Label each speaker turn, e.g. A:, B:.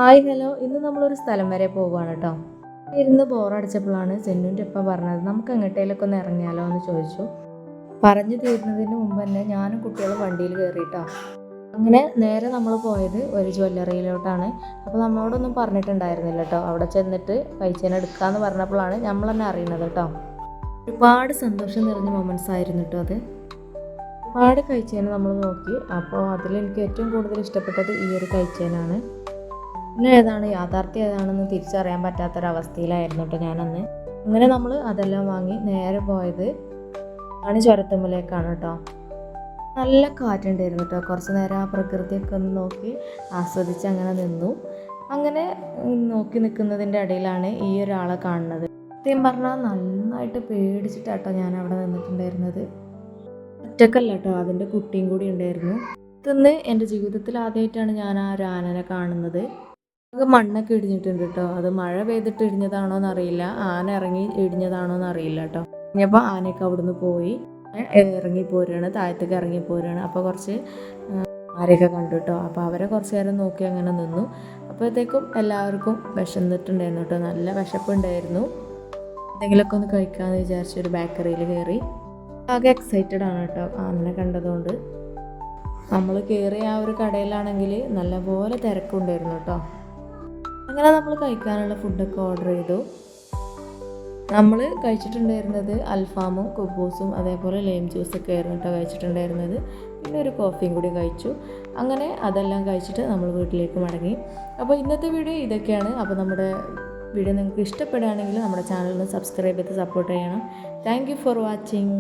A: Hi hello, ഇന്ന് നമ്മളൊരു സ്ഥലം വരെ പോവുകയാണ് കേട്ടോ. ഇരുന്ന് ബോറടിച്ചപ്പോഴാണ് സെന്നുൻ്റെ ഒപ്പം പറഞ്ഞത് നമുക്ക് എങ്ങോട്ടേലൊക്കെ ഒന്ന് ഇറങ്ങിയാലോ എന്ന് ചോദിച്ചു. പറഞ്ഞു തീരുന്നതിന് മുമ്പ് തന്നെ ഞാനും കുട്ടികളും വണ്ടിയിൽ കയറിയിട്ടോ. അങ്ങനെ നേരെ നമ്മൾ പോയത് ഒരു ജ്വല്ലറിയിലോട്ടാണ്. അപ്പോൾ നമ്മളോടൊന്നും പറഞ്ഞിട്ടുണ്ടായിരുന്നില്ല കേട്ടോ. അവിടെ ചെന്നിട്ട് കഴിച്ചതിന് എടുക്കാമെന്ന് പറഞ്ഞപ്പോഴാണ് നമ്മൾ തന്നെ അറിയുന്നത് കേട്ടോ. ഒരുപാട് സന്തോഷം നിറഞ്ഞ മൊമെൻറ്റ്സ് ആയിരുന്നു കേട്ടോ അത്. ഒരുപാട് കഴിച്ചതിന് നമ്മൾ നോക്കി. അപ്പോൾ അതിലെനിക്ക് ഏറ്റവും കൂടുതൽ ഇഷ്ടപ്പെട്ടത് ഈ ഒരു കഴിച്ചതിനാണ്. പിന്നെ ഏതാണ് യാഥാർത്ഥ്യം ഏതാണെന്ന് തിരിച്ചറിയാൻ പറ്റാത്തൊരവസ്ഥയിലായിരുന്നു കേട്ടോ ഞാനന്ന്. അങ്ങനെ നമ്മൾ അതെല്ലാം വാങ്ങി നേരെ പോയത് ചുരത്തുമ്മലേക്കാണ് കേട്ടോ. നല്ല കാറ്റുണ്ടായിരുന്നു കേട്ടോ. കുറച്ച് നേരം ആ പ്രകൃതിയൊക്കെ ഒന്ന് നോക്കി ആസ്വദിച്ച് അങ്ങനെ നിന്നു. അങ്ങനെ നോക്കി നിൽക്കുന്നതിൻ്റെ ഇടയിലാണ് ഈ ഒരാളെ കാണുന്നത്. സത്യം പറഞ്ഞാൽ നന്നായിട്ട് പേടിച്ചിട്ടാട്ടോ ഞാൻ അവിടെ നിന്നിട്ടുണ്ടായിരുന്നത്. ഒറ്റക്കല്ല കേട്ടോ, അതിൻ്റെ കുട്ടിയും കൂടി ഉണ്ടായിരുന്നു. ഇതൊന്ന് എൻ്റെ ജീവിതത്തിൽ ആദ്യമായിട്ടാണ് ഞാൻ ആ ഒരു ആനനെ കാണുന്നത്. മണ്ണൊക്കെ ഇടിഞ്ഞിട്ടുണ്ട് കേട്ടോ. അത് മഴ പെയ്തിട്ട് ഇടിഞ്ഞതാണോ എന്നറിയില്ല, ആന ഇറങ്ങി ഇടിഞ്ഞതാണോ എന്നറിയില്ല കേട്ടോ. ഇനിയപ്പോൾ ആനയൊക്കെ അവിടുന്ന് പോയി ഇറങ്ങിപ്പോരുകയാണ്, താഴത്തേക്ക് ഇറങ്ങിപ്പോരുകയാണ്. അപ്പോൾ കുറച്ച് ആരെയൊക്കെ കണ്ടു കേട്ടോ. അപ്പോൾ അവരെ കുറച്ച് നേരം നോക്കി അങ്ങനെ നിന്നു. അപ്പോഴത്തേക്കും എല്ലാവർക്കും വിശന്നിട്ടുണ്ടായിരുന്നു കേട്ടോ. നല്ല വിശപ്പുണ്ടായിരുന്നു. എന്തെങ്കിലുമൊക്കെ ഒന്ന് കഴിക്കാമെന്ന് വിചാരിച്ചൊരു ബേക്കറിയിൽ കയറി. ആകെ എക്സൈറ്റഡ് ആണ് കേട്ടോ ആനനെ കണ്ടതുകൊണ്ട്. നമ്മൾ കയറിയ ആ ഒരു കടയിലാണെങ്കിൽ നല്ലപോലെ തിരക്കുണ്ടായിരുന്നു കേട്ടോ. അങ്ങനെ നമ്മൾ കഴിക്കാനുള്ള ഫുഡൊക്കെ ഓർഡർ ചെയ്തു. നമ്മൾ കഴിച്ചിട്ടുണ്ടായിരുന്നത് അൽഫാമും കുബൂസും അതേപോലെ ലൈം ജ്യൂസൊക്കെ ആയിരുന്നു കേട്ടോ കഴിച്ചിട്ടുണ്ടായിരുന്നത്. പിന്നെ ഒരു കോഫിയും കൂടി കഴിച്ചു. അങ്ങനെ അതെല്ലാം കഴിച്ചിട്ട് നമ്മൾ വീട്ടിലേക്ക് മടങ്ങി. അപ്പോൾ ഇന്നത്തെ വീഡിയോ ഇതൊക്കെയാണ്. അപ്പോൾ നമ്മുടെ വീഡിയോ നിങ്ങൾക്ക് ഇഷ്ടപ്പെടുകയാണെങ്കിൽ നമ്മുടെ ചാനലിന് സബ്സ്ക്രൈബ് ചെയ്ത് സപ്പോർട്ട് ചെയ്യണം. Thank you for watching.